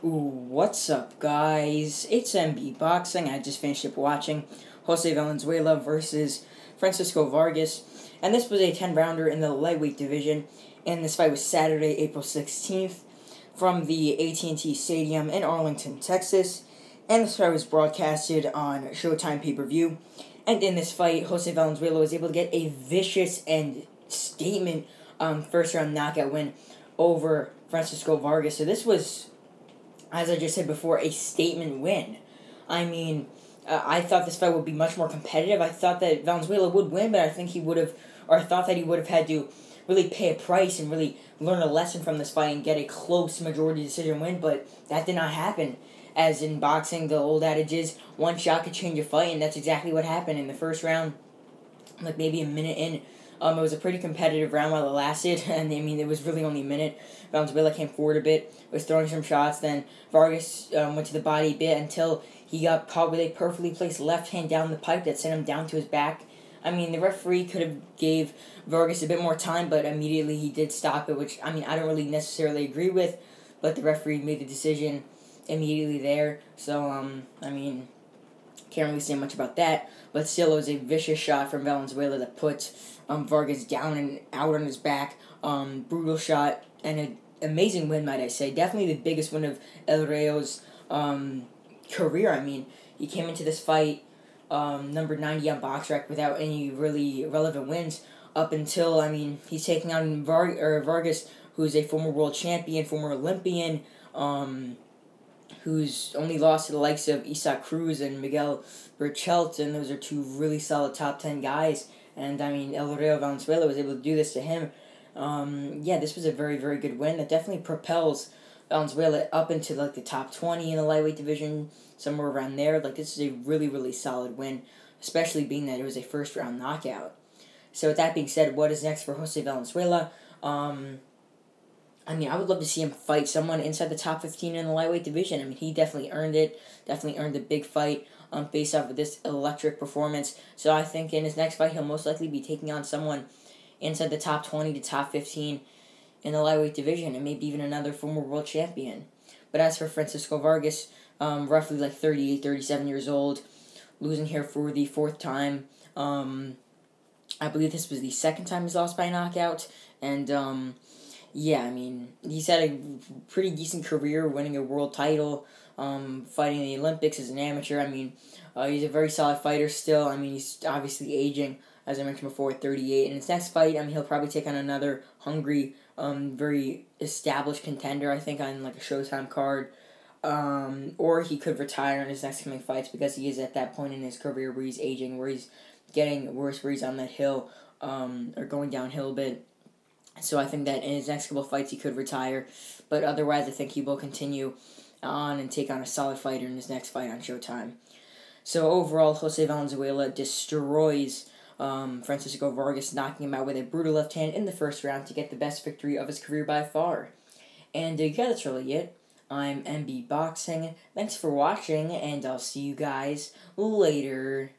What's up, guys? It's MB Boxing. I just finished up watching Jose Valenzuela versus Francisco Vargas, and this was a 10-rounder in the lightweight division, and this fight was Saturday, April 16th, from the AT&T Stadium in Arlington, Texas, and this fight was broadcasted on Showtime pay-per-view, and in this fight, Jose Valenzuela was able to get a vicious and statement first-round knockout win over Francisco Vargas. So this was, as I just said before, a statement win. I mean, I thought this fight would be much more competitive. I thought that Valenzuela would win, but I think he would have, or I thought that he would have had to really pay a price and really learn a lesson from this fight and get a close majority decision win, but that did not happen. As in boxing, the old adage is, one shot could change a fight, and that's exactly what happened in the first round. Like maybe a minute in, it was a pretty competitive round while it lasted, and I mean, it was really only a minute. Valenzuela came forward a bit, was throwing some shots, then Vargas went to the body a bit until he got caught with a perfectly placed left hand down the pipe that sent him down to his back. I mean, the referee could have gave Vargas a bit more time, but immediately he did stop it, which, I mean, I don't really necessarily agree with, but the referee made the decision immediately there, so, I mean, can't really say much about that, but still it was a vicious shot from Valenzuela that put Vargas down and out on his back. Brutal shot and an amazing win, might I say. Definitely the biggest win of El Rayo's career. I mean, he came into this fight number 90 on BoxRec without any really relevant wins up until, I mean, he's taking on Vargas, who's a former world champion, former Olympian, who's only lost to the likes of Isaac Cruz and Miguel Berchelt, and those are two really solid top 10 guys. And, I mean, El Rayo Valenzuela was able to do this to him. Yeah, this was a very, very good win that definitely propels Valenzuela up into, like, the top 20 in the lightweight division, somewhere around there. Like, this is a really, really solid win, especially being that it was a first-round knockout. So, with that being said, what is next for Jose Valenzuela? I mean, I would love to see him fight someone inside the top 15 in the lightweight division. I mean, he definitely earned it. Definitely earned a big fight based off of this electric performance. So I think in his next fight, he'll most likely be taking on someone inside the top 20 to top 15 in the lightweight division, and maybe even another former world champion. But as for Francisco Vargas, roughly like 38, 37 years old, losing here for the fourth time. I believe this was the second time he's lost by knockout, and yeah, I mean, he's had a pretty decent career, winning a world title, fighting in the Olympics as an amateur. I mean, he's a very solid fighter still. I mean, he's obviously aging, as I mentioned before, at 38. In his next fight, I mean, he'll probably take on another hungry, very established contender, I think, on like a Showtime card. Or he could retire in his next coming fights because he is at that point in his career where he's aging, where he's getting worse, where he's on that hill, or going downhill a bit. So I think that in his next couple of fights he could retire, but otherwise I think he will continue on and take on a solid fighter in his next fight on Showtime. So overall, Jose Valenzuela destroys Francisco Vargas, knocking him out with a brutal left hand in the first round to get the best victory of his career by far. And yeah, that's really it. I'm MB Boxing. Thanks for watching, and I'll see you guys later.